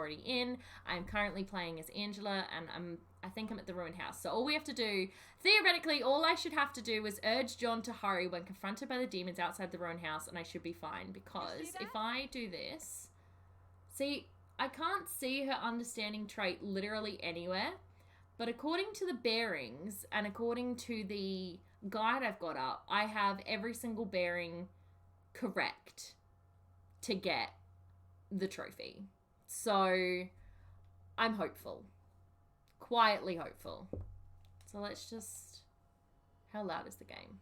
already in. I'm currently playing as Angela, and I think I'm at the ruined house. So all we have to do, theoretically, all I should have to do is urge John to hurry when confronted by the demons outside the ruined house, and I should be fine. Because if I do this, see, I can't see her understanding trait literally anywhere, but according to the bearings and according to the guide I've got up, I have every single bearing correct to get the trophy. So I'm hopeful. Quietly hopeful. So let's just... How loud is the game?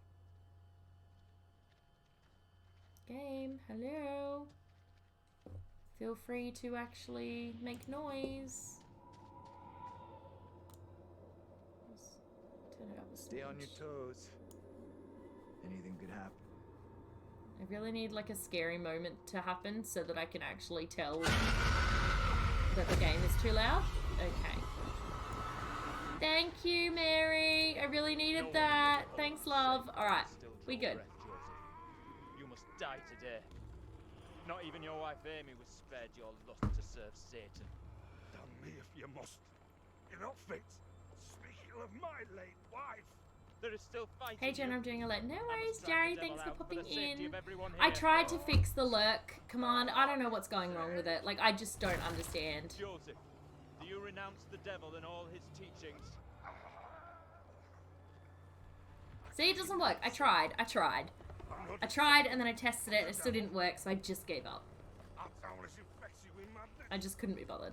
Game, hello? Feel free to actually make noise. Just turn it up a Stay on your smidge. toes. Anything could happen. I really need like a scary moment to happen so that I can actually tell that the game is too loud. Okay. Thank you, Mary. I really needed that. Thanks, love. Alright, we good. You must die today. Not even your wife Amy was spared your lust to serve Satan. Damn me if you must. You're not fit. Speaking of my late wife. There is still fighting. Hey, Jen, I'm doing a let. No worries, Jerry. Thanks for popping in. I I tried to fix the lurk command. I don't know what's going wrong with it. Like, I just don't understand. Joseph, do you renounce the devil and all his teachings? See, it doesn't work. I tried, and then I tested it, and it still didn't work, so I just gave up. I just couldn't be bothered.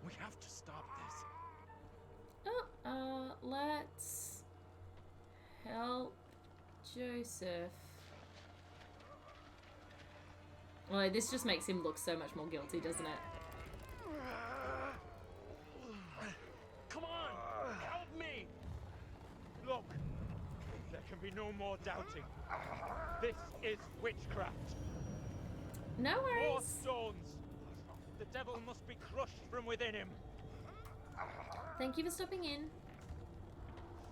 We have to stop this. Oh, let's help Joseph. Well, this just makes him look so much more guilty, doesn't it? Come on, help me! Look, there can be no more doubting. This is witchcraft. No More worries. stones. The devil must be crushed from within him. Thank you for stopping in.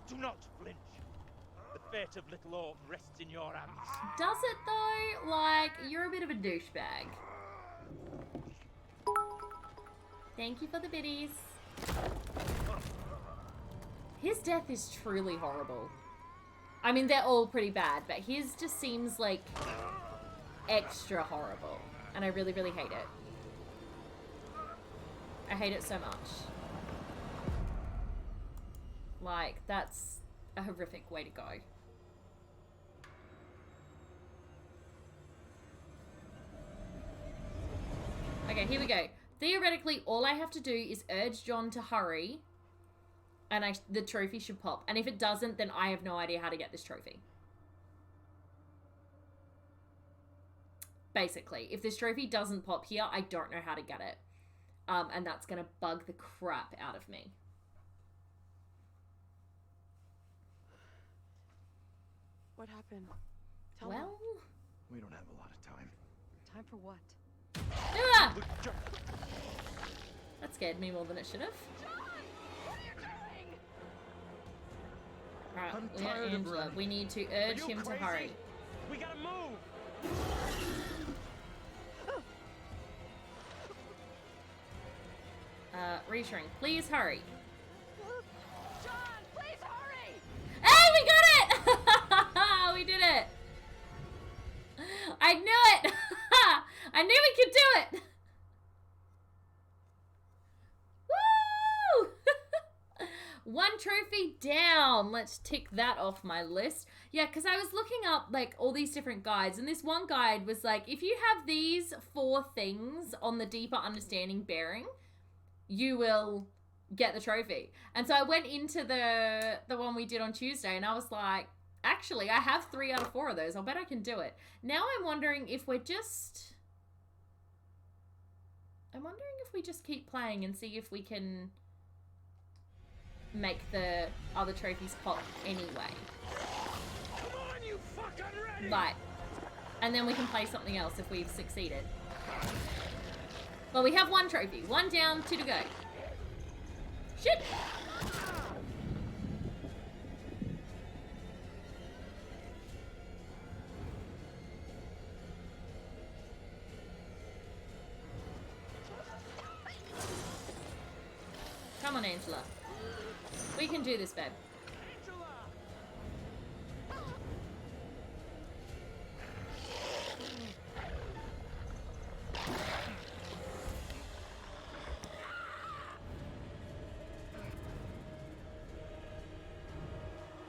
Do not flinch. The fate of Little Orc rests in your hands. Does it though? Like, you're a bit of a douchebag. Thank you for the biddies. His death is truly horrible. I mean, they're all pretty bad, but his just seems like extra horrible. And I really, really hate it. I hate it so much. Like, that's a horrific way to go. Okay, here we go. Theoretically, all I have to do is urge John to hurry, and the trophy should pop. And if it doesn't, then I have no idea how to get this trophy. Basically, if this trophy doesn't pop here, I don't know how to get it. And that's going to bug the crap out of me. What happened? Tell me. Well... We don't have a lot of time. Time for what? Ah! That scared me more than it should have. Alright, I'm we got tired of Angela. running. We need to urge him to hurry. We gotta move. Reassuring. Please hurry. John, please hurry! Hey, we got it! We did it! I knew it! I knew we could do it! Woo! One trophy down. Let's tick that off my list. Yeah, because I was looking up like all these different guides, and this one guide was like, if you have these 4 things on the deeper understanding bearing, you will get the trophy. And so I went into the one we did on Tuesday, and I was like, actually, I have 3 out of 4 of those. I'll bet I can do it. Now I'm wondering if we just keep playing and see if we can make the other trophies pop anyway. Come on, you fucking ready! Right. And then we can play something else if we've succeeded. Well, we have 1 trophy. 1 down, 2 to go. Shit! Come on, Angela. We can do this, babe. Angela!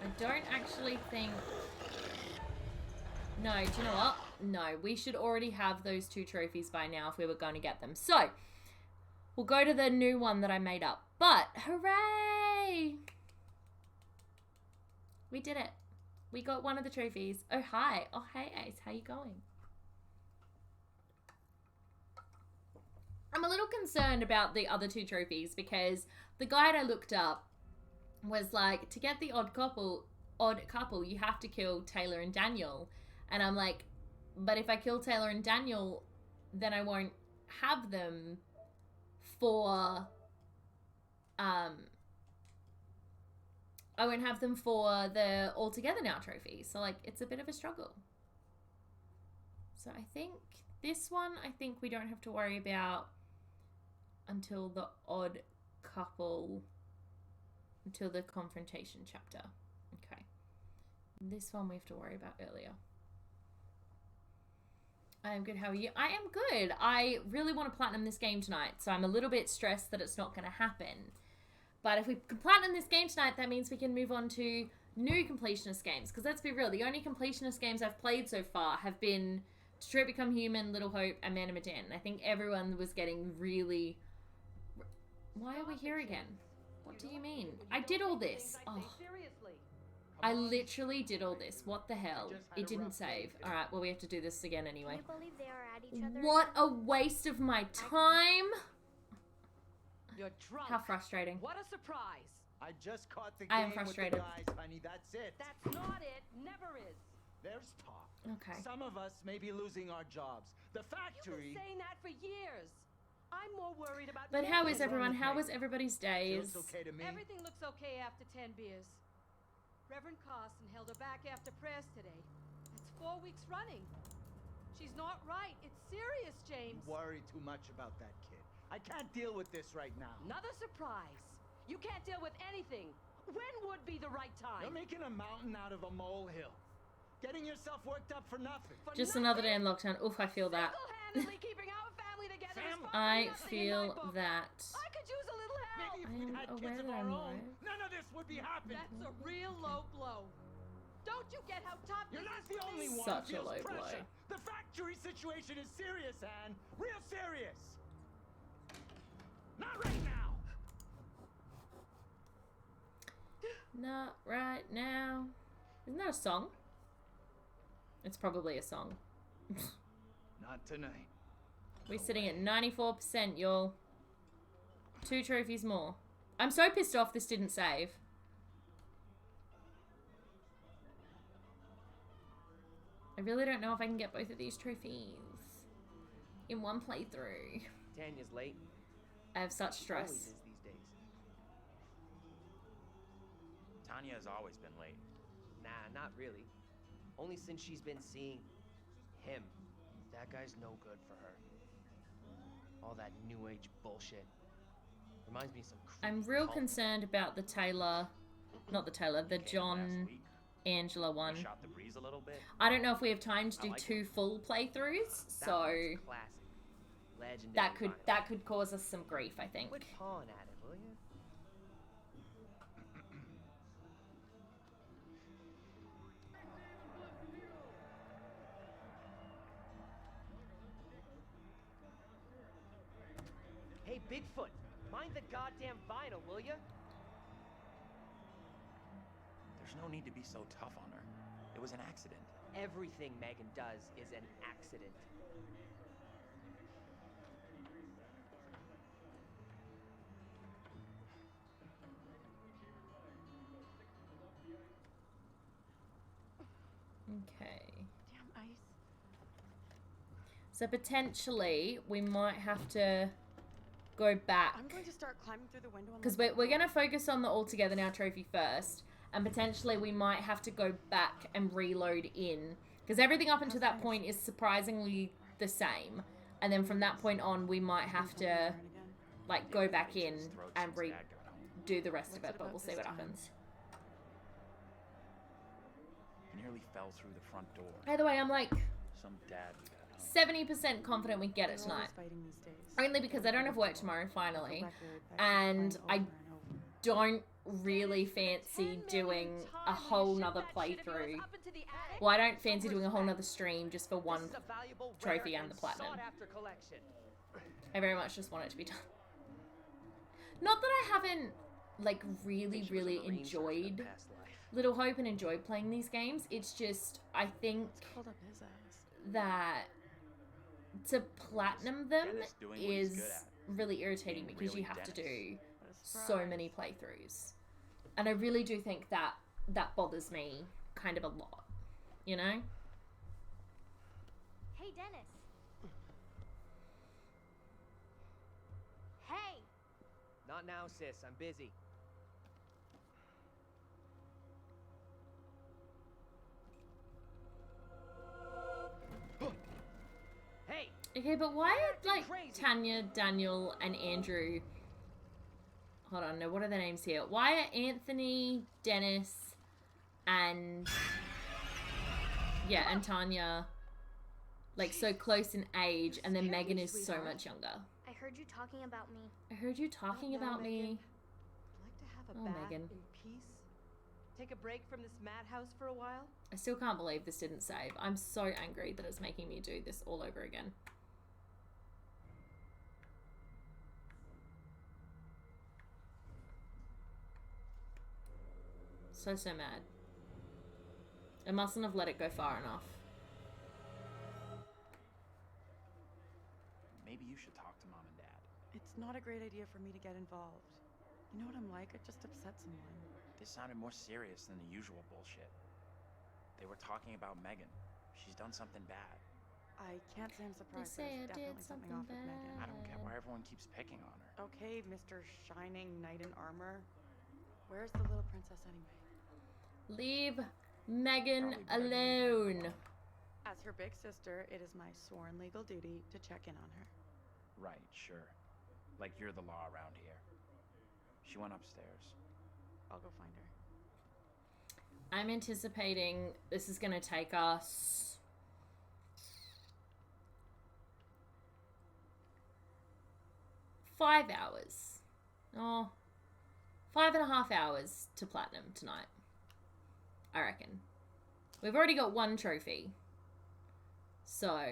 I don't actually think... No, do you know what? No, we should already have those 2 trophies by now if we were going to get them. So, we'll go to the new one that I made up. But, hooray! We did it. We got one of the trophies. Oh, hi. Oh, hey, Ace. How you going? I'm a little concerned about the other 2 trophies because the guide I looked up was like, to get the odd couple, you have to kill Taylor and Daniel. And I'm like, but if I kill Taylor and Daniel, then I won't have them for, I won't have them for the All Together Now trophy. So, like, it's a bit of a struggle. So I think this one, we don't have to worry about until the odd couple, until the confrontation chapter. Okay. This one we have to worry about earlier. I am good. How are you? I am good. I really want to platinum this game tonight, so I'm a little bit stressed that it's not going to happen. But if we can platinum this game tonight, that means we can move on to new completionist games. Because let's be real, the only completionist games I've played so far have been Detroit Become Human, Little Hope, and Man of Medan. I think everyone was getting really... Why are we here again? What do you mean? I did all this. Oh. I literally did all this. What the hell? It didn't save. Alright, well, we have to do this again anyway. Can you believe they are at each other? What a waste of my time! You're drunk. How frustrating. What a surprise. I just caught the I am game with the frustrated. guys, honey. That's it. That's not it. Never is. There's talk. Okay. Some of us may be losing our jobs. The You've factory... been saying that for years. I'm more worried about... But how is What's wrong everyone? with How me? was everybody's days? Feels okay to me. Everything looks okay after 10 beers. Reverend Carson held her back after prayers today. That's 4 weeks running. She's not right. It's serious, James. You worry too much about that kid. I can't deal with this right now. Another surprise. You can't deal with anything. When would be the right time? You're making a mountain out of a molehill. Getting yourself worked up for nothing. For Just nothing? another day in lockdown. Oof, I feel that. Single-handedly keeping our family together is far from I nothing in my feel book. that. I could use a little help. Maybe if I we am had aware kids of that our I'm own, alive. none of this would be happening. That's a real low blow. Don't you get how tough You're this not is the for only me? one Such who a feels low blow. pressure. The factory situation is serious, Anne. Real serious. Not right now. Not right now. Isn't that a song? It's probably a song. Not tonight. We're sitting at 94%, y'all. 2 trophies more. I'm so pissed off this didn't save. I really don't know if I can get both of these trophies in one playthrough. Tanya's late. I have such Always stress. is these days. Tanya has always been late. Nah, not really. Only since she's been seeing him. That guy's no good for her. All that new age bullshit. Reminds me of some creepy I'm real cult. concerned about the Taylor, not the Taylor, the Came John last week. Angela one. We shot the breeze a little bit. I don't know if we have time to I do like 2 full playthroughs, That so one's classic. Legendary that vinyl. could cause us some grief, I think. Quit pawing at it, will you? Hey, Bigfoot, mind the goddamn vinyl, will you? There's no need to be so tough on her. It was an accident. Everything Megan does is an accident. Okay. Damn ice. So potentially we might have to go back I'm going to start climbing through the window. because we're going to focus on the All Together Now trophy first, and potentially we might have to go back and reload in because everything up until that point is surprisingly the same, and then from that point on we might have to like go back in His throat and since Dad got home. do the rest of What's it, it but about we'll see this what time? happens. He nearly fell through the front door. Either way, I'm like Some dad we got home. 70% confident we get it They're tonight. always fighting these days. Only because I don't have work tomorrow, For finally. record, that keeps And playing I over and over. don't really fancy doing a whole nother playthrough. Well, I don't fancy doing a whole nother stream just for one This is a valuable, trophy rare, and the platinum. sought-after collection. I very much just want it to be done. Not that I haven't, like, really, Think she was a really Marine surgeon in enjoyed past life. Little Hope and enjoyed playing these games. It's just, I think It's called up his ass. that to platinum them Dennis doing what he's is good at. really irritating Being because you really have to Dennis. do What a so surprise. many playthroughs. And I really do think that that bothers me kind of a lot, you know? Hey, Dennis. Hey. Not now, sis. I'm busy. Hey! Okay, but why are, acting like, crazy. Tanya, Daniel, and Andrew... Hold on, no, what are their names here? Why are Anthony, Dennis, and... Yeah, and Tanya, like, so close in age, and then Megan is so much younger? I heard you talking about me. I heard you talking Not now, about Megan. me. I'd like to have a Oh, bath Megan. in peace. Take a break from this madhouse for a while. I still can't believe this didn't save. I'm so angry that it's making me do this all over again. So mad. I mustn't have let it go far enough. Maybe you should talk to Mom and Dad. It's not a great idea for me to get involved. You know what I'm like? I just upset someone. This sounded more serious than the usual bullshit. They were talking about Megan. She's done something bad. I can't say I'm surprised. say I There's did definitely something something off with Megan. I don't get why everyone keeps picking on her. Okay, Mr. Shining Knight in Armor. Where's the little princess anyway? Leave Megan Probably alone. As her big sister, it is my sworn legal duty to check in on her. Right, sure. Like you're the law around here. She went upstairs. I'll go find her. I'm anticipating this is going to take us... $5 hours. Oh, 5.5 hours to platinum tonight. I reckon. We've already got one trophy. So,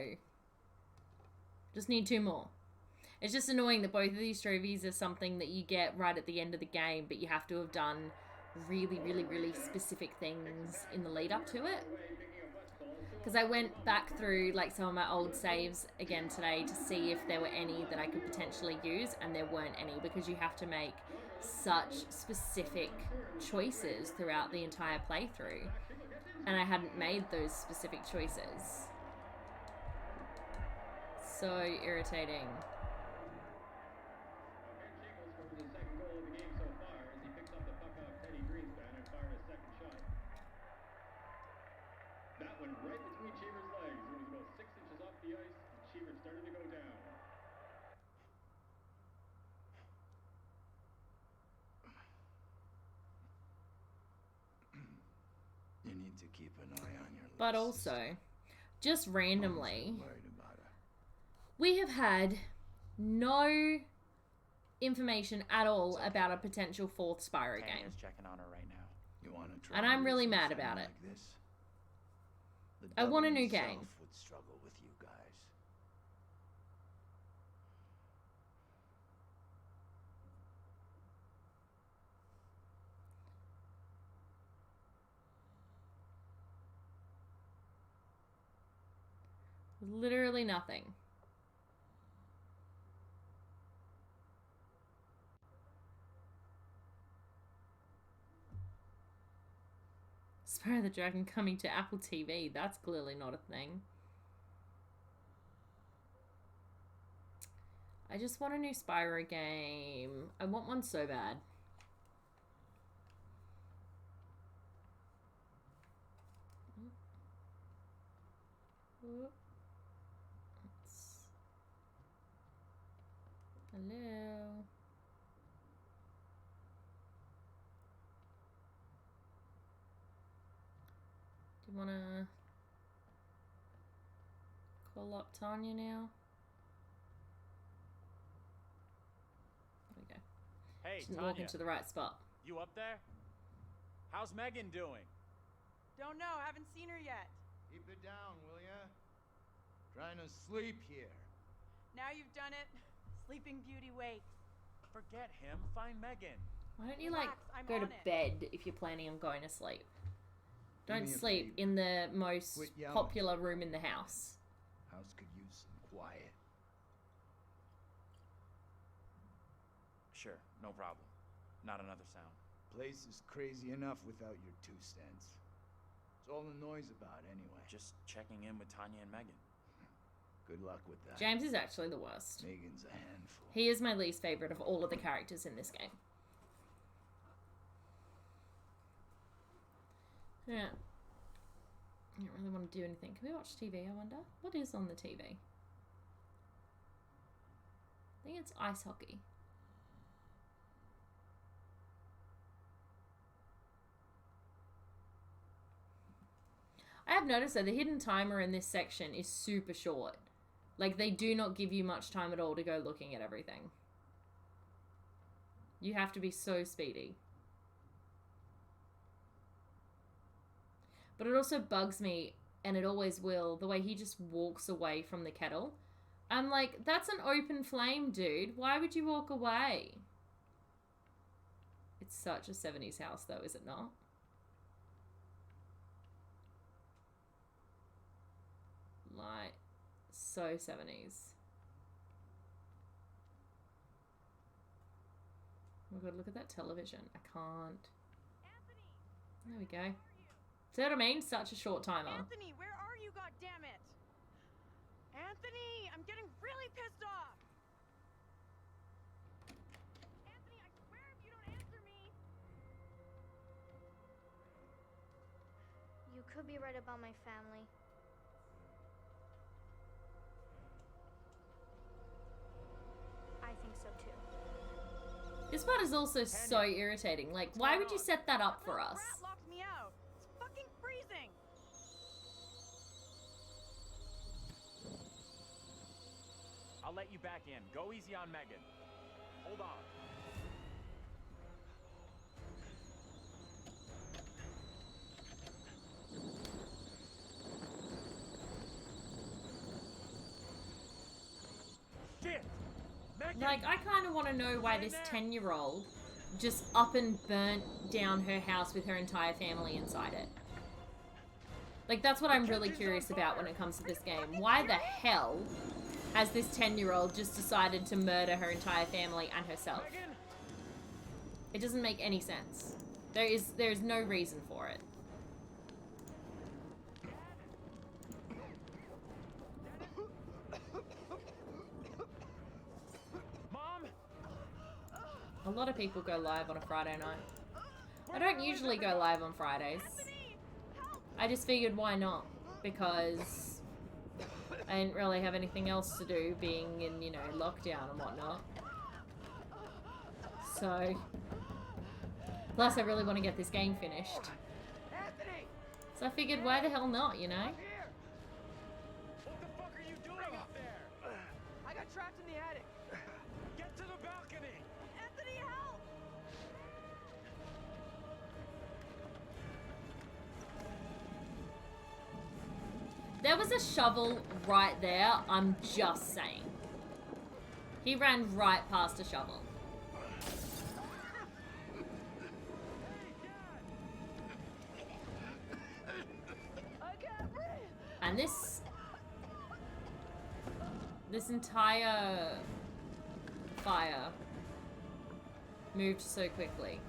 just need 2 more. It's just annoying that both of these trophies are something that you get right at the end of the game, but you have to have done really, really, really specific things in the lead up to it. Because I went back through like some of my old saves again today to see if there were any that I could potentially use, and there weren't any because you have to make such specific choices throughout the entire playthrough. And I hadn't made those specific choices. So irritating. That went right between Cheever's legs. It was about 6 inches off the ice, and Cheever started to go down. You need to keep an eye on your But little also, sister. just randomly, I'm worried about her. we have had no information at all about a potential 4th Spyro game. Tanya's checking on her right now. You want to try And I'm really using mad something about it. like this? The I want a devil new himself game. would struggle with you guys. Literally nothing. Spyro the Dragon coming to Apple TV. That's clearly not a thing. I just want a new Spyro game. I want one so bad. Hello. wanna call up Tanya now? There we go. Hey, Didn't Tanya. walk into the right spot. You up there? How's Megan doing? Don't know, haven't seen her yet. Keep it down, will ya? Trying to sleep here. Now you've done it. Sleeping Beauty waits. Forget him. Find Megan. Why don't you Relax, like I'm go to on it. bed if you're planning on going to sleep? Do Don't me a sleep favor. in the most Quit yelling. popular room in the house. House could use some quiet. Sure, no problem. Not another sound. Place is crazy enough without your 2 cents. It's all the noise about anyway. Just checking in with Tanya and Megan. Good luck with that. James is actually the worst. Megan's a handful. He is my least favorite of all of the characters in this game. Yeah. I don't really want to do anything. Can we watch TV, I wonder? What is on the TV? I think it's ice hockey. I have noticed that the hidden timer in this section is super short. Like, they do not give you much time at all to go looking at everything. You have to be so speedy. But it also bugs me, and it always will, the way he just walks away from the kettle. I'm like, that's an open flame, dude. Why would you walk away? It's such a 70s house, though, is it not? Like, so 70s. Oh my god, look at that television. I can't. There we go. See what I mean? Such a short timer. Anthony, where are you, goddammit? Anthony, I'm getting really pissed off. Anthony, I swear if you don't answer me. You could be right about my family. I think so too. This part is also so irritating. Like, why would you set that up for us? Rat locked me out. It's fucking freezing. I'll let you back in. Go easy on Megan. Hold on. Shit! Megan! Like, I kind of want to know why this 10-year-old just up and burnt down her house with her entire family inside it. Like, that's what I'm really curious about when it comes to this game. Why the hell has this 10-year-old just decided to murder her entire family and herself? Megan! It doesn't make any sense. There is no reason for it. Mom? A lot of people go live on a Friday night. I don't usually go live on Fridays. I just figured why not? Because I didn't really have anything else to do being in, you know, lockdown and whatnot. So, plus I really want to get this game finished. So I figured why the hell not, you know? What the fuck are you doing up there? I got trapped in the attic. Get to the balcony! Anthony, help! There was a shovel right there, I'm just saying. He ran right past a shovel. And this entire fire moved so quickly.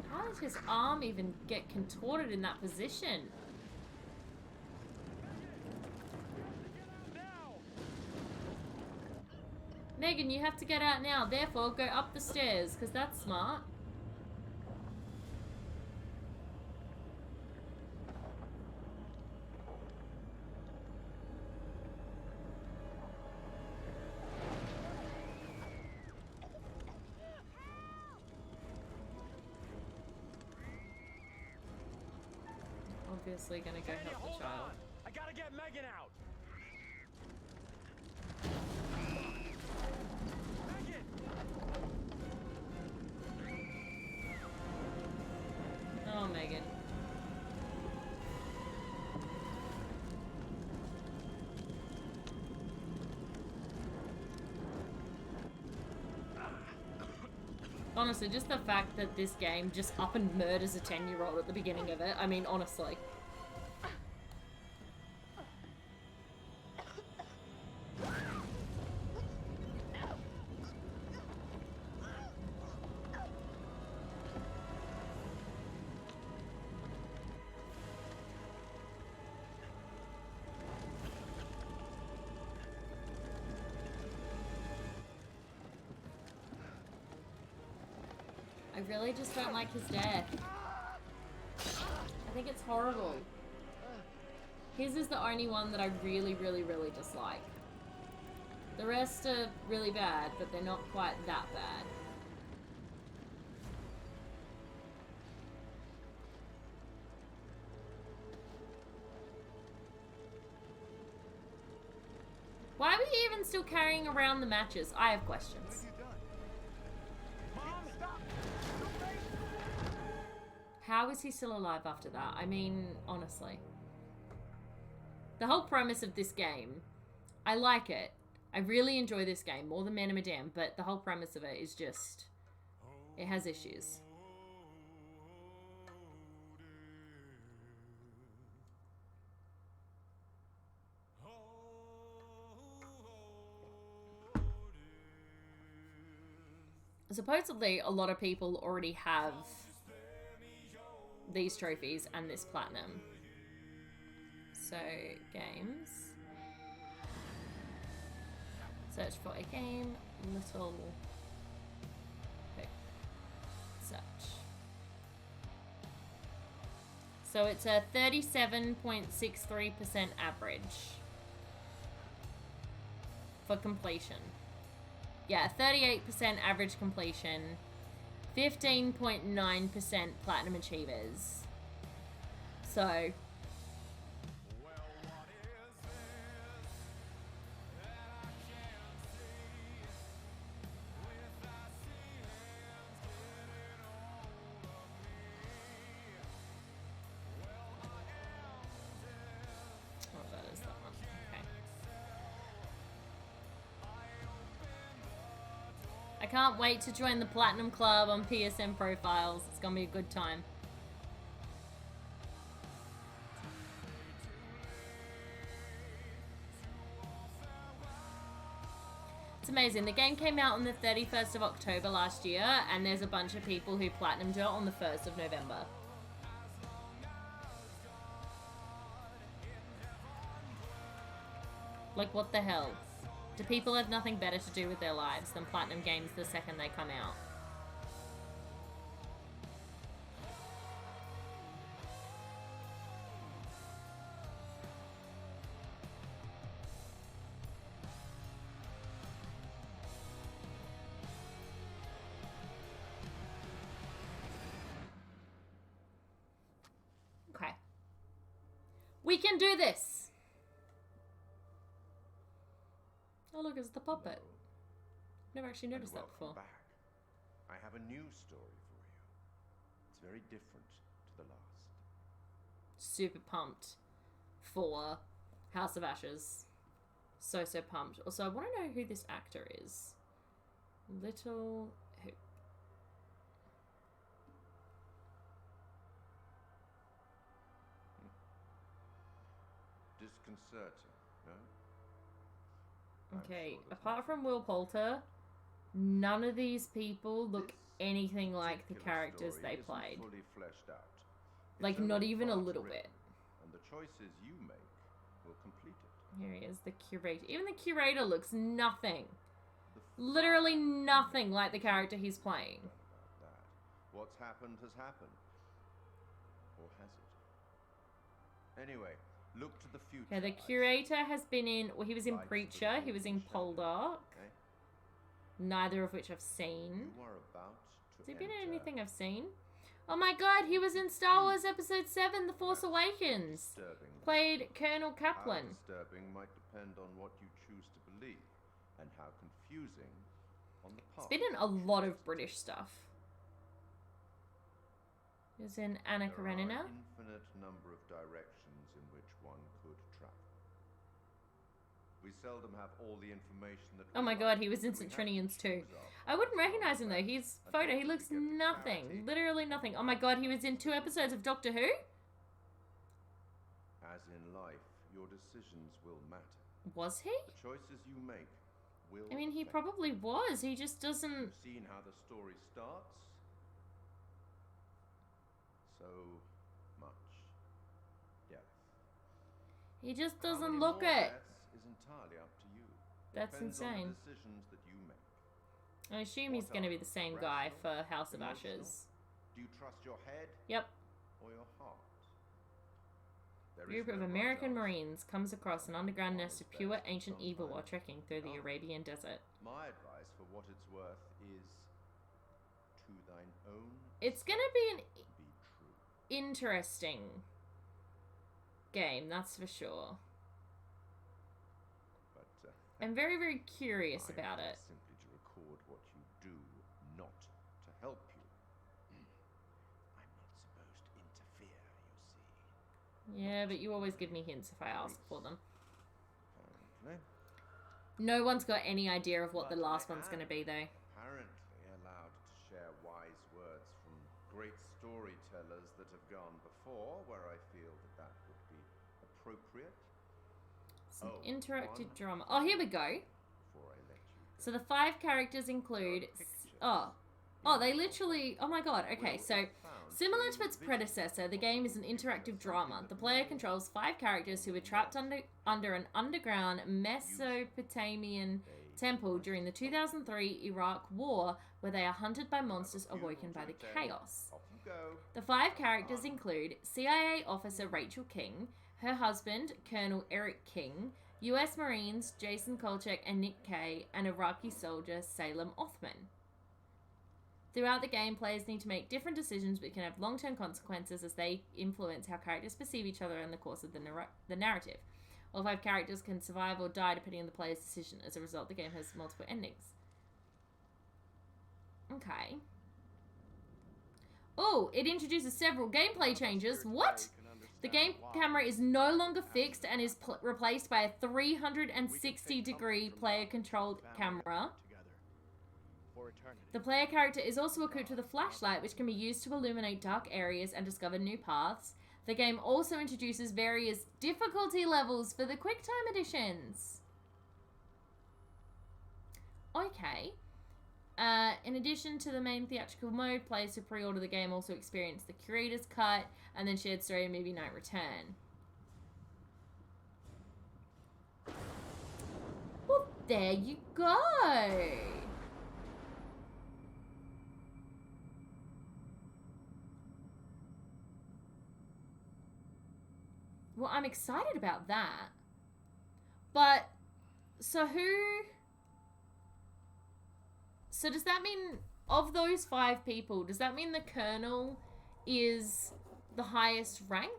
How did his arm even get contorted in that position? Megan, you have to get out now. Therefore, go up the stairs, because that's smart. obviously gonna go Tanya, help the hold child. on! I gotta get Megan out! Megan! Oh, Megan. Honestly, just the fact that this game just up and murders a 10-year-old at the beginning of it. I mean, honestly. I really just don't like his death. I think it's horrible. His is the only one that I really, really, really dislike. The rest are really bad, but they're not quite that bad. Why are we even still carrying around the matches? I have questions. How is he still alive after that? I mean, honestly. The whole premise of this game, I like it. I really enjoy this game more than Man of Medan, but the whole premise of it is just, it has issues. Supposedly, a lot of people already have these trophies and this platinum. So, games. Search for a game, little hook. Search. So it's a 37.63% average for completion. Yeah, 38% average completion, 15.9% platinum achievers. So I can't wait to join the Platinum Club on PSN profiles. It's gonna be a good time. It's amazing. The game came out on the 31st of October last year, and there's a bunch of people who platinumed it on the 1st of November. Like, what the hell? Do people have nothing better to do with their lives than platinum games the second they come out? Okay. We can do this! Oh look, it's the puppet. Never actually noticed that before. Back. I have a new story for you. It's very different to the last. Super pumped for House of Ashes. So pumped. Also, I want to know who this actor is. Little who? Disconcerting, no? Okay, apart from Will Poulter, none of these people look anything like the characters they played. Fully fleshed out. Like, not even a little bit. And the choices you make will complete it. Here he is, the curator. Even the curator looks nothing. Literally nothing like the character he's playing. What's happened has happened. Or has it? Anyway, look to the future. Yeah, the curator has been in... Well, he was in Preacher. He was in Poldark. Neither of which I've seen. You are about to Has he been in anything I've seen? Oh my god, he was in Star Wars Episode 7, The Force Awakens. Played Colonel Kaplan. How disturbing might depend on what you choose to believe, and how confusing on the It's path. been in a lot of British stuff. He was in Anna There Karenina. are an infinite number of directions in which one could travel. We seldom have all the information that. Oh my god, he was in St. Trinians too. I wouldn't recognize him though. His photo, he looks nothing. Literally nothing. Oh my god, he was in 2 episodes of Doctor Who? As in life, your decisions will matter. Was he? The choices you make will. I mean, he affect probably was. He just doesn't... You've seen how the story starts? So much depth. He just How doesn't many look more it. deaths is entirely up to you. That's Depends on insane. the decisions that you make. I assume he's going to be the same guy for House of Ashes. Do you trust your head? Yep. Or your heart? A group of American Marines comes across an underground nest of pure ancient evil while trekking through the Arabian desert. My advice, for what it's worth, is to thine own. It's going to be an Be true. interesting game, that's for sure. But I'm very, very curious about it. Simply to record what you do, not to help you. I'm not supposed to interfere, you see. Yeah, but you always give me hints if I ask for them. Apparently. No one's got any idea of what the last one's going to be, though. Apparently allowed to share wise words from great storytellers that have gone before, where I feel that that would be appropriate. Some interactive drama. Oh, here we go. Before I let you go. So the 5 characters include... Oh, they literally... Oh my god. Okay, so similar to its predecessor, the game is an interactive drama. The player controls 5 characters who were trapped under an underground Mesopotamian temple during the 2003 Iraq War, where they are hunted by monsters awoken by the chaos. Off you go. The 5 characters include CIA officer Rachel King, her husband, Colonel Eric King, US Marines Jason Kolchak and Nick Kay, and Iraqi soldier Salem Othman. Throughout the game, players need to make different decisions which can have long-term consequences as they influence how characters perceive each other in the course of the narrative. All 5 characters can survive or die depending on the player's decision. As a result, the game has multiple endings. Okay. Oh, it introduces several gameplay changes. What? The game camera is no longer fixed and is replaced by a 360-degree player-controlled camera. The player character is also equipped with a flashlight, which can be used to illuminate dark areas and discover new paths. The game also introduces various difficulty levels for the QuickTime editions. Okay. In addition to the main theatrical mode, players who pre-order the game also experience the curator's cut and then shared story and movie night return. Well, there you go. Well, I'm excited about that. But, so does that mean, of those 5 people, does that mean the Colonel is the highest rank?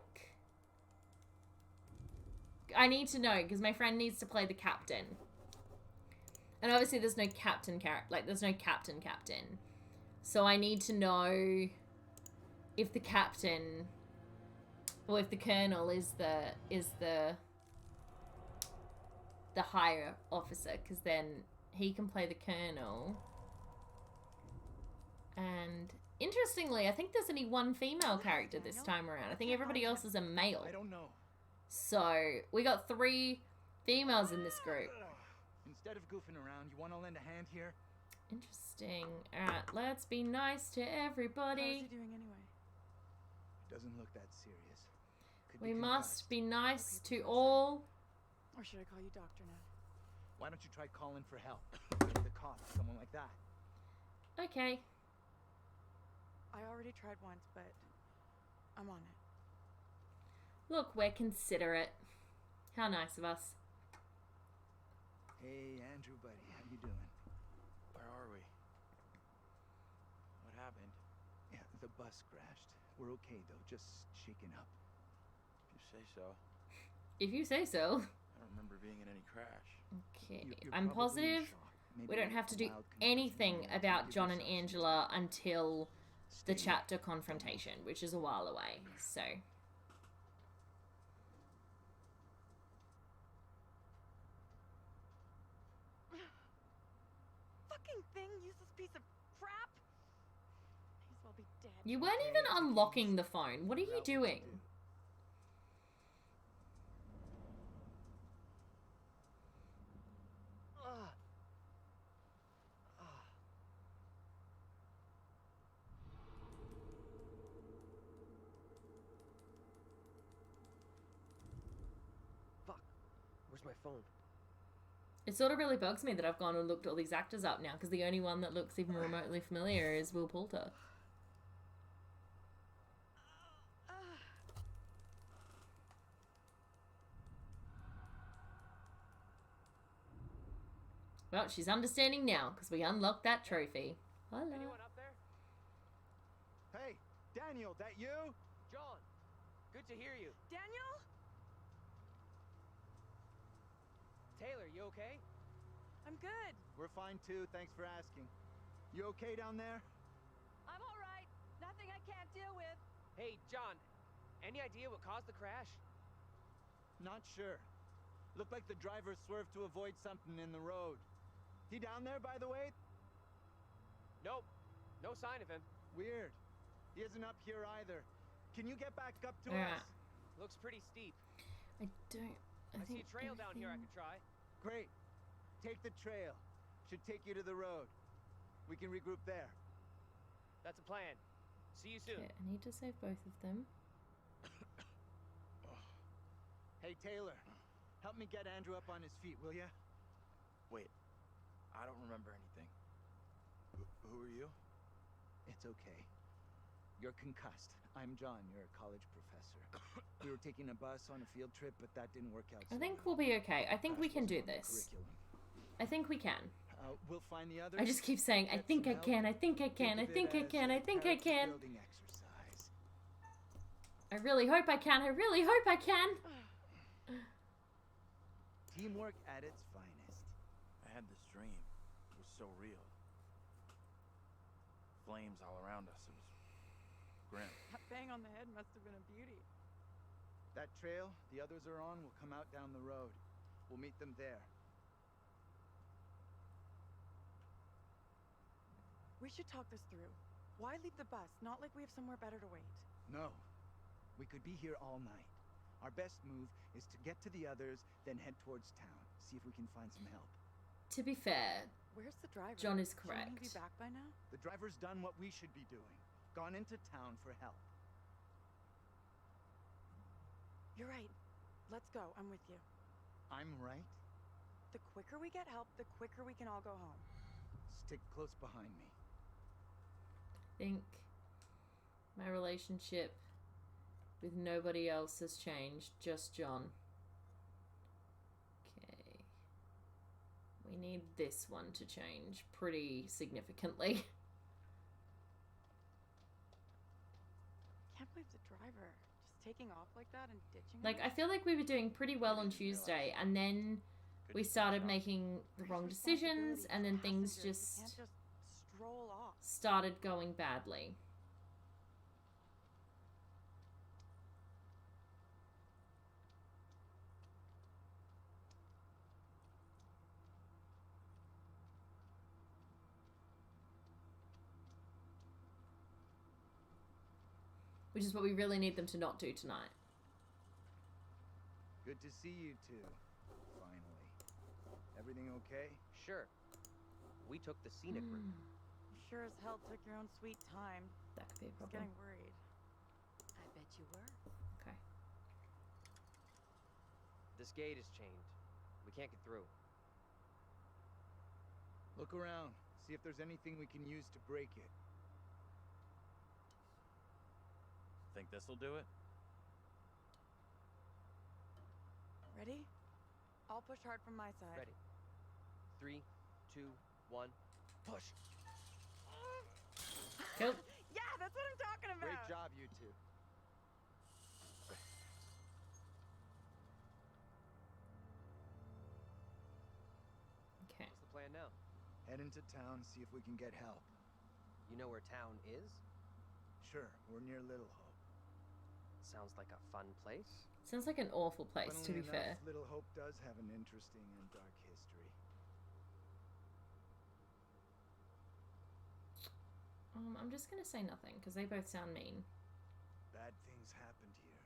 I need to know, because my friend needs to play the captain. And obviously there's no captain character, like, there's no captain. So I need to know if the captain... Well, if the Colonel is the higher officer, because then he can play the Colonel. And interestingly, I think there's only 1 female character this time around. I think everybody else is a male. I don't know. So we got 3 females in this group. Instead of goofing around, you want to lend a hand here? Interesting. Alright, let's be nice to everybody. How's he doing anyway? Doesn't look that serious. Could We be must concussed. be nice to all. Or should I call you Doctor now? Why don't you try calling for help? Maybe the cops, someone like that. Okay. I already tried once, but I'm on it. Look, we're considerate. How nice of us. Hey, Andrew, buddy, how you doing? Where are we? What happened? Yeah, the bus bus crashed. We're okay, though. Just shaken up. If you say so. If you say so. I don't remember being in any crash. Okay, You're I'm probably in positive shock. Maybe we don't a have to do mild concussion anything will about give John and yourself some Angela time. until Stay the chapter confrontation, which is a while away, so... Fucking thing, useless piece of crap. May as well be dead. You weren't even unlocking the phone. What are you doing? Fuck. Where's my phone? It sort of really bugs me that I've gone and looked all these actors up now, because the only one that looks even remotely familiar is Will Poulter. Well, she's understanding now, because we unlocked that trophy. Hello. Anyone up there? Hey, Daniel, that you? John, good to hear you. Daniel? Taylor, you okay? I'm good. We're fine, too. Thanks for asking. You okay down there? I'm all right. Nothing I can't deal with. Hey, John, any idea what caused the crash? Not sure. Looked like the driver swerved to avoid something in the road. He down there, by the way? Nope. No sign of him. Weird. He isn't up here either. Can you get back up to Yeah. us? Looks pretty steep. I don't... I see a trail down here I could try. Great. Take the trail. Should take you to the road. We can regroup there. That's a plan. See you soon. Okay, I need to save both of them. Hey, Taylor. Help me get Andrew up on his feet, will ya? Wait, I don't remember anything. Who are you? It's okay. You're concussed. I'm John. You're a college professor. We were taking a bus on a field trip, but that didn't work out. I think we'll be okay. I think we can do this. I think we can. We'll find the others. I just keep saying, I think I can, I think I can, I think I can, I think I can. I really hope I can, I really hope I can. Teamwork at its finest. I had this dream. It was so real. Flames all around us. It was grim. That bang on the head must have been a beauty. That trail the others are on will come out down the road. We'll meet them there. We should talk this through. Why leave the bus? Not like we have somewhere better to wait. No. We could be here all night. Our best move is to get to the others, then head towards town. See if we can find some help. To be fair, where's the driver? John is Shouldn't correct. he be back by now? The driver's done what we should be doing. Gone into town for help. You're right. Let's go. I'm with you. I'm right. The quicker we get help, the quicker we can all go home. Stick close behind me. I think my relationship with nobody else has changed, just John. Okay. We need this one to change pretty significantly. Can't believe the driver just taking off like that and ditching Like, us. I feel like we were doing pretty well on Tuesday, and then we started making the wrong decisions, and then things Passengers, you just can't just stroll off. started going badly. Which is what we really need them to not do tonight. Good to see you two. Finally. Everything okay? Sure. We took the scenic route. You sure as hell took your own sweet time. That could be a I was problem. getting worried. I bet you were. Okay. This gate is chained. We can't get through. Look around. See if there's anything we can use to break it. Think this'll do it? Ready? I'll push hard from my side. Ready. 3, 2, 1, push. Cool. Yeah, that's what I'm talking about. Great job, you two. Okay. What's the plan now? Head into town, see if we can get help. You know where town is? Sure, we're near Little Hope. Sounds like a fun place. Sounds like an awful place, to Funnily be enough, fair. Little Hope does have an interesting and dark history. I'm just gonna say nothing because they both sound mean. Bad things happened here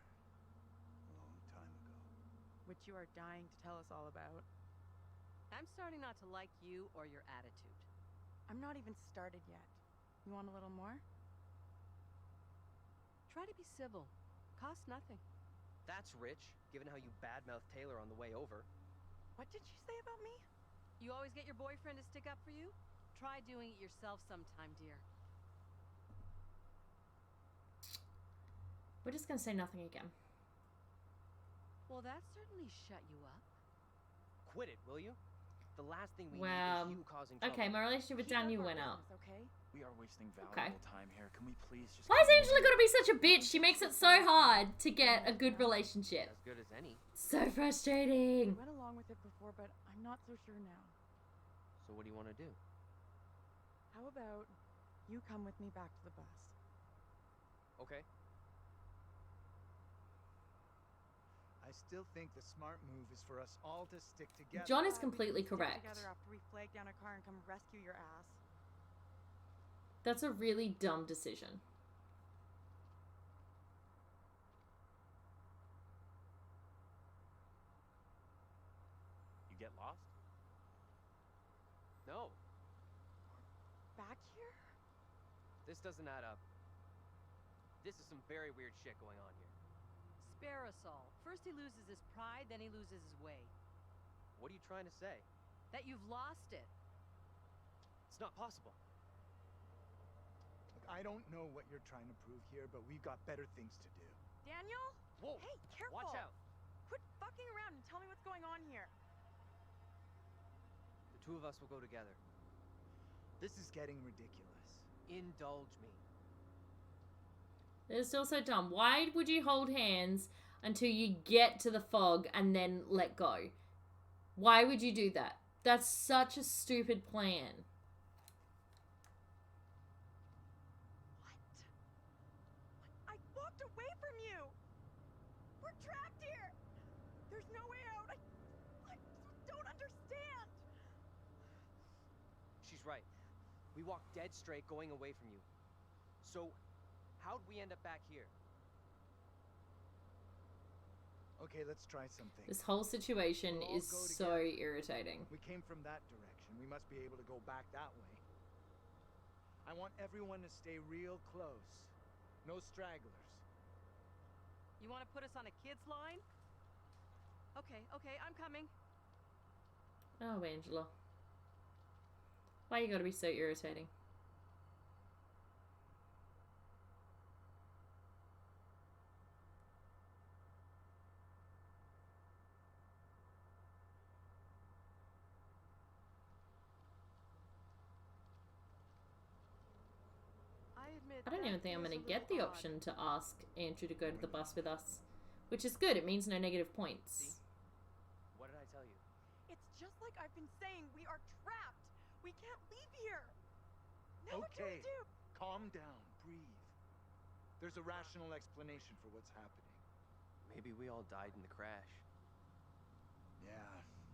a long time ago. Which you are dying to tell us all about. I'm starting not to like you or your attitude. I'm not even started yet. You want a little more? Try to be civil. Costs nothing. That's rich, given how you badmouthed Taylor on the way over. What did you say about me? You always get your boyfriend to stick up for you? Try doing it yourself sometime, dear. We're just gonna say nothing again. Well, that certainly shut you up. Quit it, will you? The last thing we Well, need is you causing trouble. okay, my relationship with Keep up Daniel our went up. business, okay? We are wasting Okay. valuable time here. Can we please just... Why is Angela gotta be such a bitch? She makes it so hard to get a good relationship. As good as any. So I frustrating. went along with it before, but I'm not so sure now. So what do you want to do? How about you come with me back to the bus? Okay. I still think the smart move is for us all to stick together. John is Yeah, we completely can stick correct. Together after we flag down a car and come rescue your ass. That's a really dumb decision. You get lost? No, Back here? this doesn't add up. This is some very weird shit going on here. Spare us all. First he loses his pride, then he loses his way. What are you trying to say? That you've lost it. It's not possible. Look, I don't know what you're trying to prove here, but we've got better things to do. Daniel? Whoa! Hey, careful! Watch out! Quit fucking around and tell me what's going on here. The two of us will go together. This is getting ridiculous. Indulge me. It's still so dumb. Why would you hold hands until you get to the fog and then let go? Why would you do that? That's such a stupid plan. What? I walked away from you! We're trapped here! There's no way out! I don't understand! She's right. We walked dead straight going away from you. So, how'd we end up back here? Okay, let's try something. This whole situation We'll all is go so together. irritating. We came from that direction. We must be able to go back that way. I want everyone to stay real close. No stragglers. You want to put us on a kid's line? Okay, I'm coming. Oh, Angela. Why you gotta be so irritating? I don't even think I'm gonna get the option to ask Andrew to go to the bus with us. Which is good, it means no negative points. See? What did I tell you? It's just like I've been saying, we are trapped! We can't leave here! Now what can we Okay, do? calm down, breathe. There's a rational explanation for what's happening. Maybe we all died in the crash. Yeah,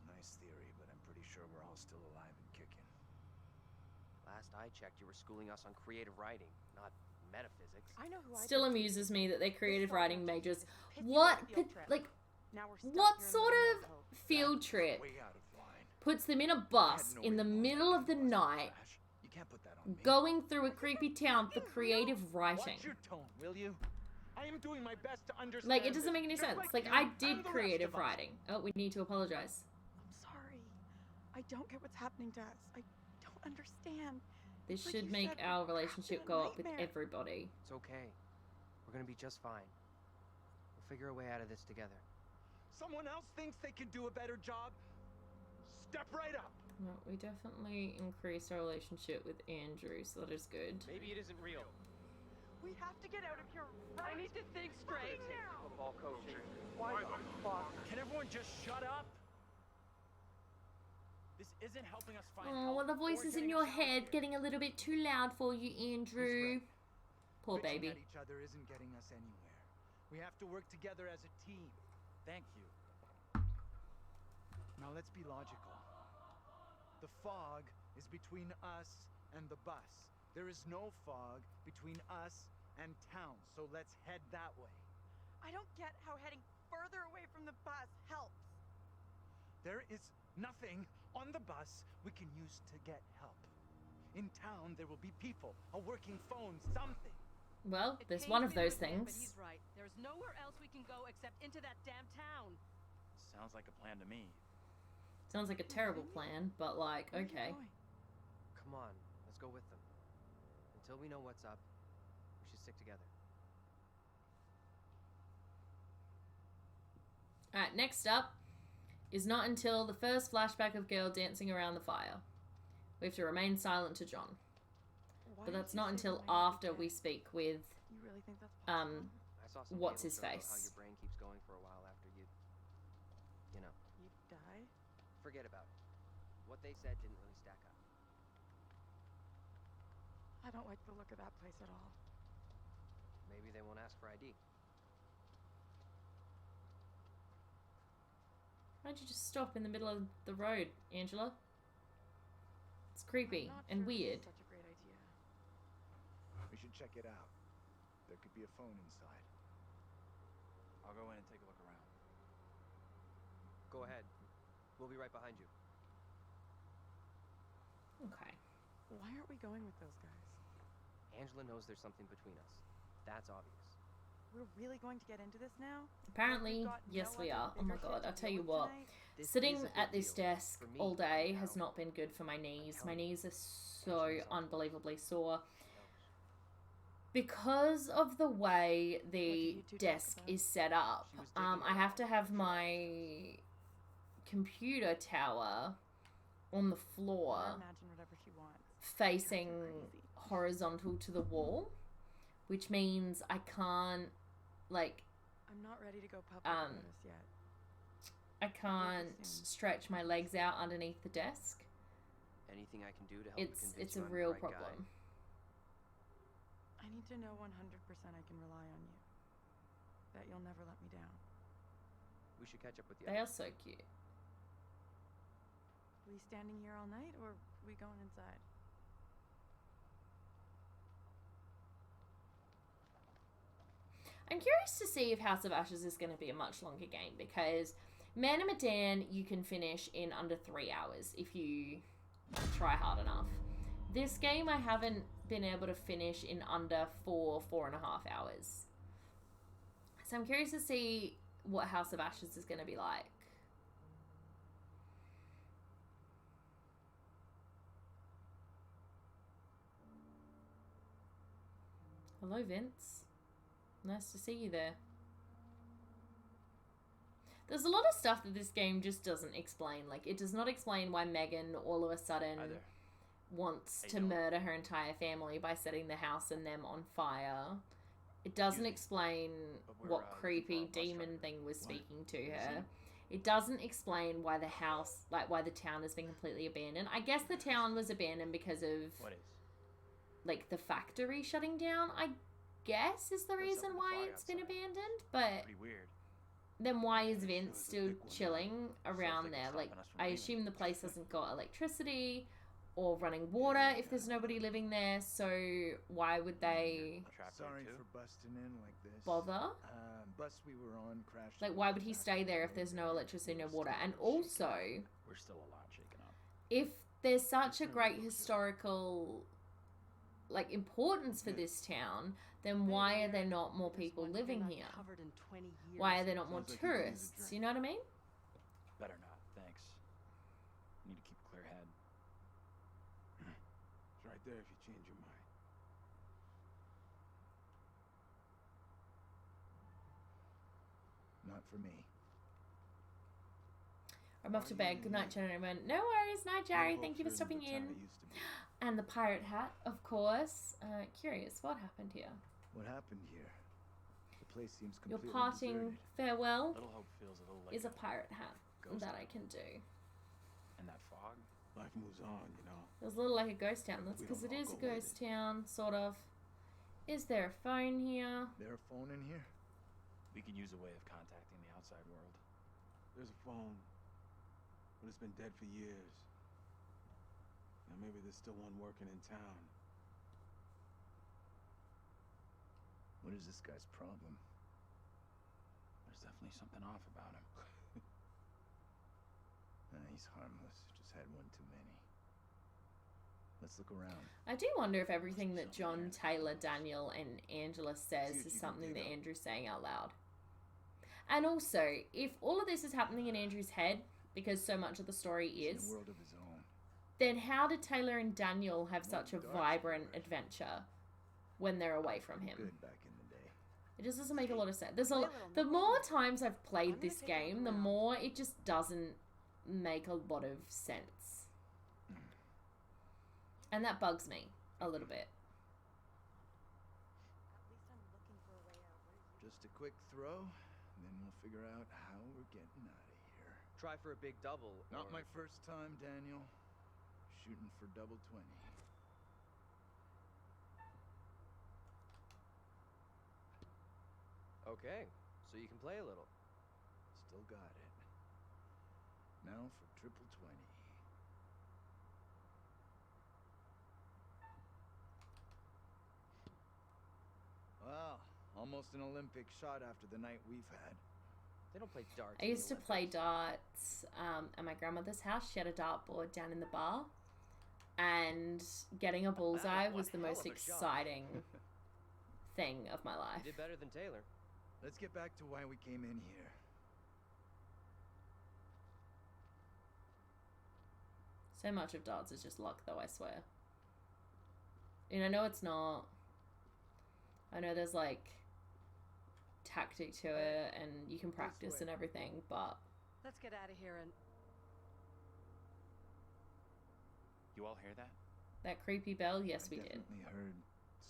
nice theory, but I'm pretty sure we're all still alive and kicking. Last I checked, you were schooling us on creative writing, not metaphysics. I know who I Still did. amuses me that they're creative This writing summer, majors. pissed you What, off field trip. like, Now we're stuck what here in sort Little of Hope. field That's trip way out of line. puts them in a I bus had no in the way knowing middle that of the bus was a night, crash. You can't put that on me. going through a creepy town for creative writing? Watch your tone, will you? I am doing my best to understand. Like, it doesn't this, make any just sense. like Like, you I and did the rest creative of us. writing. Oh, we need to apologize. I'm sorry. I don't get what's happening to us. I don't understand. This Like should you make said, our we're trapped in relationship a go up with nightmare. everybody. It's okay. We're gonna be just fine. We'll figure a way out of this together. Someone else thinks they can do a better job. Step right up. Well, we definitely increased our relationship with Andrew, so that is good. Maybe it isn't real. We have to get out of here right I need to think straight. now. Football coaching. Why the fuck? Can everyone just shut up? This isn't helping us find Oh, well, the voices in your head getting a little bit too loud for you, Andrew. Poor Bitching baby. at each other isn't getting us anywhere. We have to work together as a team. Thank you. Now let's be logical. The fog is between us and the bus. There is no fog between us and town, so let's head that way. I don't get how heading further away from the bus helps. There is nothing on the bus we can use to get help. In town, there will be people, a working phone, something. Well, It there's pains one of me to those admit, But things. he's right. There's nowhere else we can go except into that damn town. Sounds like a plan to me. Sounds like a terrible plan, but like, Where are you okay. going? Come on, let's go with them. Until we know what's up, we should stick together. Alright, next up is not until the first flashback of girl dancing around the fire. We have to remain silent to John. Why But did that's you not say until that my after dad- we speak with, You really think that's possible? I saw some what's cable his show about how face? your brain keeps going for a while after you know, You die? forget about it. What they said didn't really stack up. I don't like the look of that place at all. Maybe they won't ask for ID. Why'd you just stop in the middle of the road, Angela? It's creepy I'm not and sure this is weird. Such a great idea. We should check it out. There could be a phone inside. I'll go in and take a look around. Go ahead. We'll be right behind you. Okay. Why aren't we going with those guys? Angela knows there's something between us. That's obvious. We're really going to get into this now? Apparently, We've got yes no we other are. Oh my bigger god, shit I'll to tell deal you with what. tonight? This Sitting is a big at this deal. desk For me, all day now. has not been good for my knees. My telling you. knees are so Angela's on. unbelievably sore. Knows. Because of the way the you two talk desk about? is set up, She was digging I have around to have for my computer tower on the Let her floor imagine whatever she wants. facing crazy. horizontal to the wall, which means I can't, like, I'm not ready to go public Um, about this yet. I can't soon. stretch my legs out underneath the desk. Anything I can do to help It's convince it's you a I'm the real right guy. problem. I need to know 100% I can rely on you. That you'll never let me down. We should catch up with the They are others. so cute. We standing here all night, or we going inside? I'm curious to see if House of Ashes is going to be a much longer game, because Man and Medan you can finish in under 3 hours if you try hard enough. This game I haven't been able to finish in under 4.5 hours. So I'm curious to see what House of Ashes is going to be like. Hello, Vince. Nice to see you there. There's a lot of stuff that this game just doesn't explain. Like, it does not explain why Megan all of a sudden Hi there. wants How to you doing? murder her entire family by setting the house and them on fire. It doesn't Excuse me, explain but we're, what looking creepy for a bus demon driver. thing was What? speaking to Is her. It doesn't explain why the house, like why the town has been completely abandoned. I guess the town was abandoned because of What is? like the factory shutting down, I guess is the What's up reason with the why fog it's been outside? abandoned. But Pretty weird. then why is Yeah, Vince it's a still big one. chilling around like it's there? Like, stopping us from I leaving. assume the place hasn't got electricity or running water if there's nobody living there, so why would they Trapped Sorry there too? for busting in like this. bother? Bus we were on crashed. Like, into why the would he factory stay there if road. there's no electricity, no We're water? still And shaken also, up. We're still a lot shaken up. if there's such a It's great really historical, like, importance for Yeah. this town, then why are there not more people This one living not here? Covered in 20 years. Why are there not more Sounds like you need a tourists? drink. You know what I mean? Better not, thanks. Need to keep a clear head. It's right there if you change your mind. Not for me. I'm off to bed. Good night, gentlemen. No worries. Night, Jerry. Thank you for stopping in. And the pirate hat, of course. Curious, what happened here? What happened here? The place seems Your completely parting deserted. farewell Little Hope feels a little like is a pirate hat ghost that I town. can do. And that fog. Life moves on, you know. It was a little like a ghost town. That's We because don't it all is a go with ghost town, sort of. Is there a phone here? There a phone in here? We could use a way of contacting the outside world. There's a phone, but it's been dead for years. Now maybe there's still one working in town. What is this guy's problem? There's definitely something off about him. He's harmless. Just had one too many. Let's look around. I do wonder if everything that John, Taylor, Daniel, and Angela says is something that Andrew's saying out loud. And also, if all of this is happening in Andrew's head, because so much of the story He's is, in a world of his own. then how did Taylor and Daniel have such a vibrant adventure when they're away from him? Good back in the day. It just doesn't make a lot of sense. There's the more times I've played this game, the more it just doesn't make a lot of sense. And that bugs me a little bit. Just a quick throw, and then we'll figure out how we're getting out of here. Try for a big double. Not or... my first time, Daniel. Shooting for double 20. Okay, so you can play a little. Still got it. Now for triple 20. Well, almost an Olympic shot after the night we've had. They don't play darts. I used to play darts at my grandmother's house. She had a dartboard down in the bar. And getting a bullseye was the most exciting thing of my life. You did better than Taylor. Let's get back to why we came in here. So much of darts is just luck, though, I swear. And I know it's not. I know there's, like, tactic to it, and you can practice and everything, but... Let's get out of here and... You all hear that? That creepy bell? Yes, we did. Definitely heard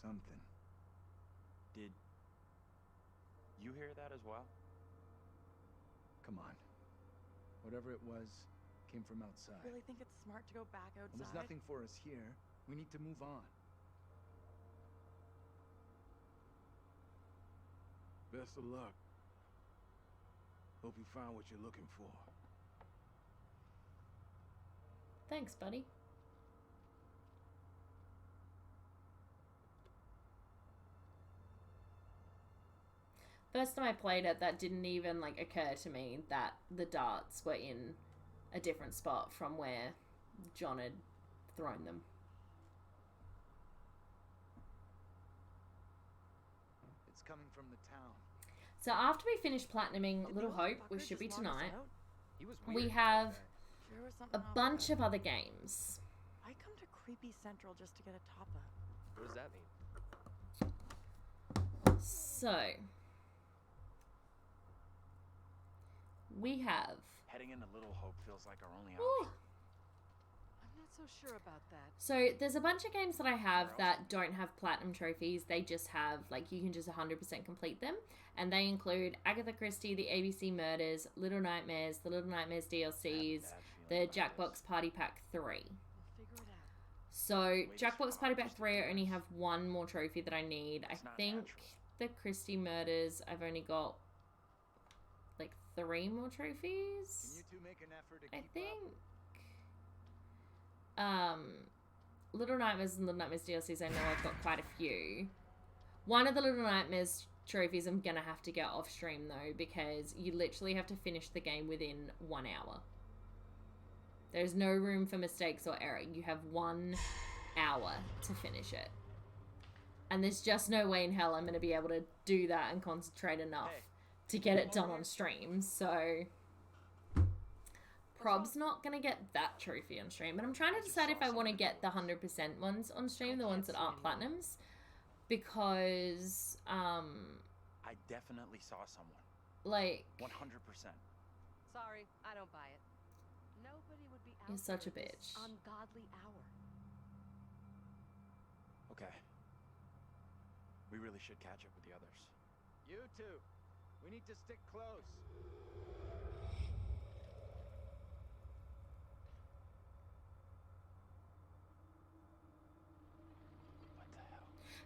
something. Did you hear that as well? Come on. Whatever it was, came from outside. Really think it's smart to go back outside? Well, there's nothing for us here. We need to move on. Best of luck. Hope you found what you're looking for. Thanks, buddy. First time I played it, that didn't even, like, occur to me that the darts were in a different spot from where John had thrown them. It's coming from the town. So after we finish platinuming Little Hope, which should be tonight, we have a bunch of other games. I come to Creepy Central just to get a top-up. What does that mean? So... we have... Heading into Little Hope feels like our only Ooh. option. I'm not so sure about that. So there's a bunch of games that I have that don't have platinum trophies. They just have, like, you can just 100% complete them. And they include Agatha Christie, the ABC Murders, Little Nightmares, the Little Nightmares DLCs, the Jackbox Party Pack 3. We'll figure it out. So Jackbox Party Pack 3, I only have one more trophy that I need. I think the Christie Murders, I've only got, like, 3 more trophies. Can you two make an effort to I keep think. Little Nightmares and Little Nightmares DLCs, I know I've got quite a few. One of the Little Nightmares trophies I'm gonna have to get off stream though, because you literally have to finish the game within 1 hour. There's no room for mistakes or error. You have 1 hour to finish it. And there's just no way in hell I'm gonna be able to do that and concentrate enough to get it done on stream, so... Prob's not gonna get that trophy on stream, but I'm trying to decide if I want to get the 100% ones on stream, the ones that aren't platinums, because, I definitely saw someone. like... 100%. Sorry, I don't buy it. Nobody would be out You're such a there at this bitch. ungodly hour. Okay. We really should catch up with the others. You two, we need to stick close.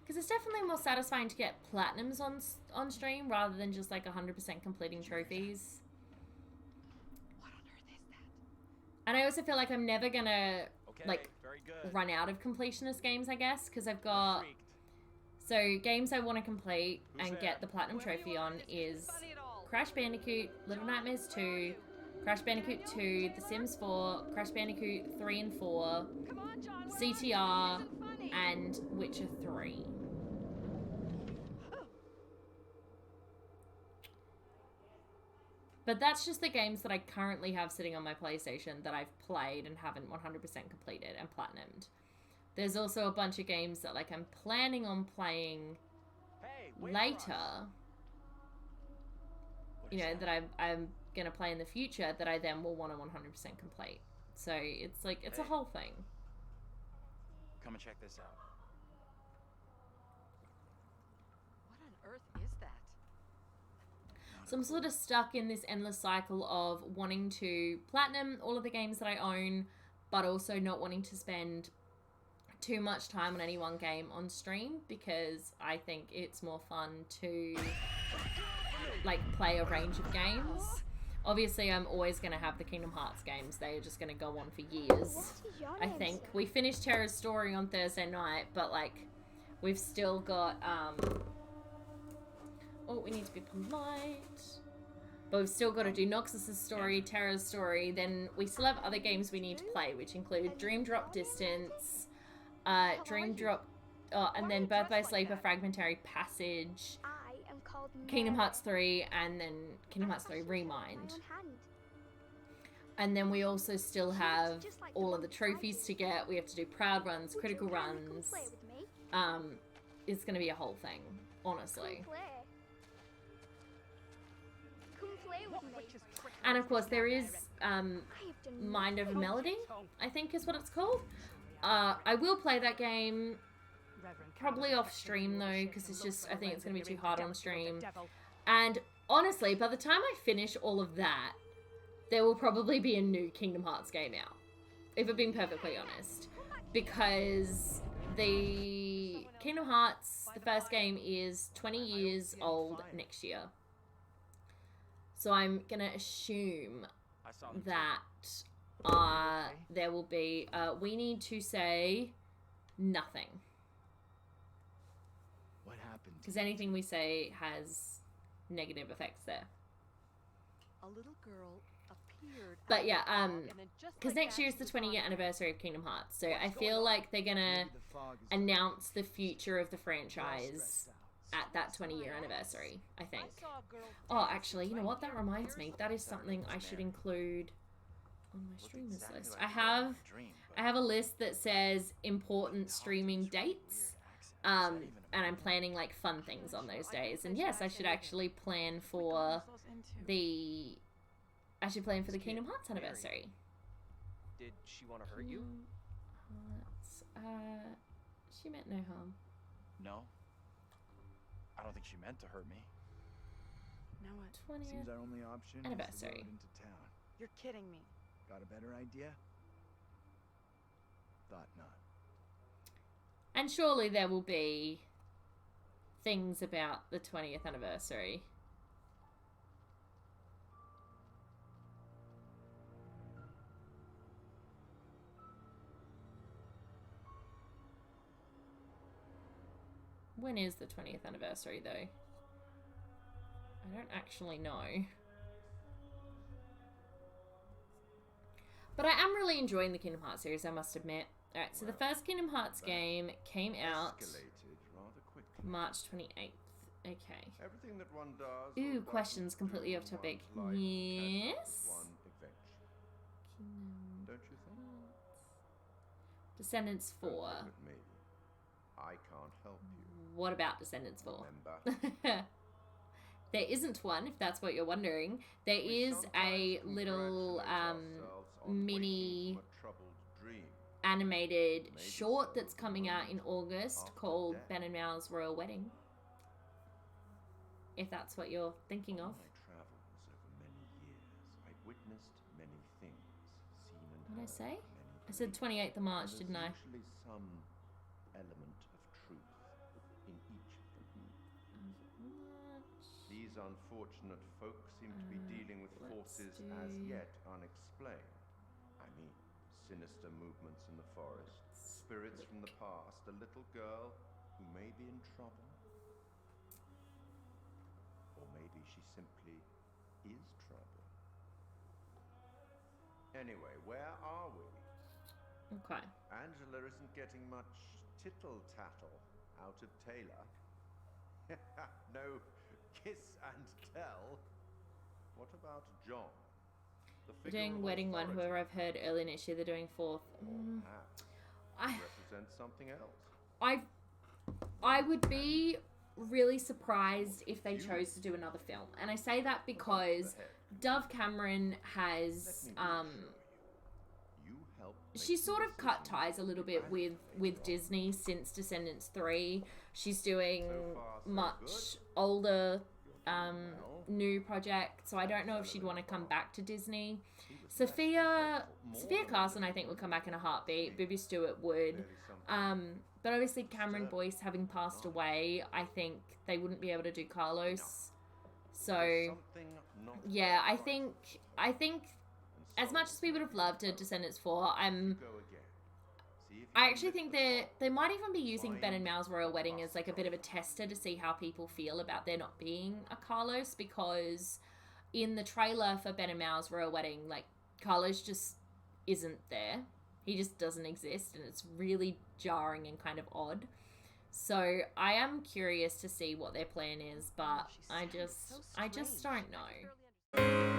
Because it's definitely more satisfying to get platinums on stream rather than just like 100% completing trophies. What on earth is that? And I also feel like I'm never gonna like very good. run out of completionist games, I guess, because I've got so games I want to complete and get the platinum trophy on is Crash Bandicoot, Little Nightmares 2, Crash Bandicoot 2, The Sims 4, Crash Bandicoot 3 and 4, CTR, and Witcher 3. But that's just the games that I currently have sitting on my PlayStation that I've played and haven't 100% completed and platinumed. There's also a bunch of games that like I'm planning on playing later. You know, that I'm going to play in the future that I then will want to 100% complete. So it's like, it's a whole thing. Come and check this out. What on earth is that? So I'm sort of stuck in this endless cycle of wanting to platinum all of the games that I own, but also not wanting to spend too much time on any one game on stream because I think it's more fun to like play a range of games. Obviously, I'm always going to have the Kingdom Hearts games. They are just going to go on for years. I think we finished Terra's Story on Thursday night, but like we've still got oh, we need to be polite. But we've still got to do Noxus's story, Terra's story. Then we still have other games we need to play, which include Dream Drop Distance, Dream Drop, and then Birth by Sleep, Fragmentary Passage, Kingdom Hearts 3, and then Kingdom Hearts 3 Remind. And then we also still have all of the trophies to get. We have to do Proud Runs, Critical Runs. It's going to be a whole thing, honestly. And of course there is Mind Over Melody, I think is what it's called. I will play that game probably off stream though, because it's just, I think it's going to be too hard on stream. And honestly, by the time I finish all of that, there will probably be a new Kingdom Hearts game out, if I'm being perfectly honest. Because the Kingdom Hearts, the first game, is 20 years old next year. So I'm going to assume that there will be, we need to say nothing. What happened? Because anything we say has negative effects there. A little girl appeared. But yeah, because next year is the 20-year anniversary of Kingdom Hearts. So I feel like they're going to announce the future of the franchise at that 20-year anniversary, I think. Oh, actually, you know what? That reminds me. That is something I should include on my streamers list. I have a list that says important streaming dates. And I'm planning like fun things on those days. And yes, I should actually plan for the Kingdom Hearts anniversary. Did she want to hurt you? She meant no harm. No. I don't think she meant to hurt me. Now what? 20th Seems our only option anniversary. is the road into town. You're kidding me. Got a better idea? Thought not. And surely there will be things about the 20th anniversary. When is the 20th anniversary, though? I don't actually know. But I am really enjoying the Kingdom Hearts series, I must admit. Alright, so the first Kingdom Hearts game came out March 28th. Okay. Everything that one does. Ooh, questions completely off topic. Yes. Don't you think? Descendants 4. I can't help you. What about Descendants 4? Remember? There isn't one, if that's what you're wondering. There is a little mini animated short that's coming out in August called Ben and Mao's Royal Wedding. if that's what you're thinking of. In my travels over many years, I've witnessed many things, seen and What did I heard say? many I said beliefs. 28th of March, There's didn't I? usually some element of truth in each of them. These unfortunate folk seem to be dealing with forces as yet unexplained. I mean, sinister movements in the forest, spirits from the past, a little girl who may be in trouble. Or maybe she simply is trouble. Anyway, where are we? Okay. Angela isn't getting much tittle-tattle out of Taylor. No kiss and tell. What about John? The They're figure doing of wedding one, authority? whoever I've heard early next year, they're doing 4th. Or perhaps represents something else. I would be really surprised if they chose to do another film. And I say that because Dove Cameron has she's sort of cut ties a little bit with Disney since Descendants 3. She's doing much older new projects, so I don't know if she'd want to come back to Disney. Sophia Carson, I think, would come back in a heartbeat. Bibby Stewart would. But obviously Cameron Boyce having passed away, I think they wouldn't be able to do Carlos. So yeah, I think as much as we would have loved a Descendants 4, I actually think they might even be using Ben and Mal's Royal Wedding as like a bit of a tester to see how people feel about there not being a Carlos, because in the trailer for Ben and Mal's Royal Wedding, like, Carlos just isn't there. He just doesn't exist, and it's really jarring and kind of odd. So I am curious to see what their plan is, but I just don't know.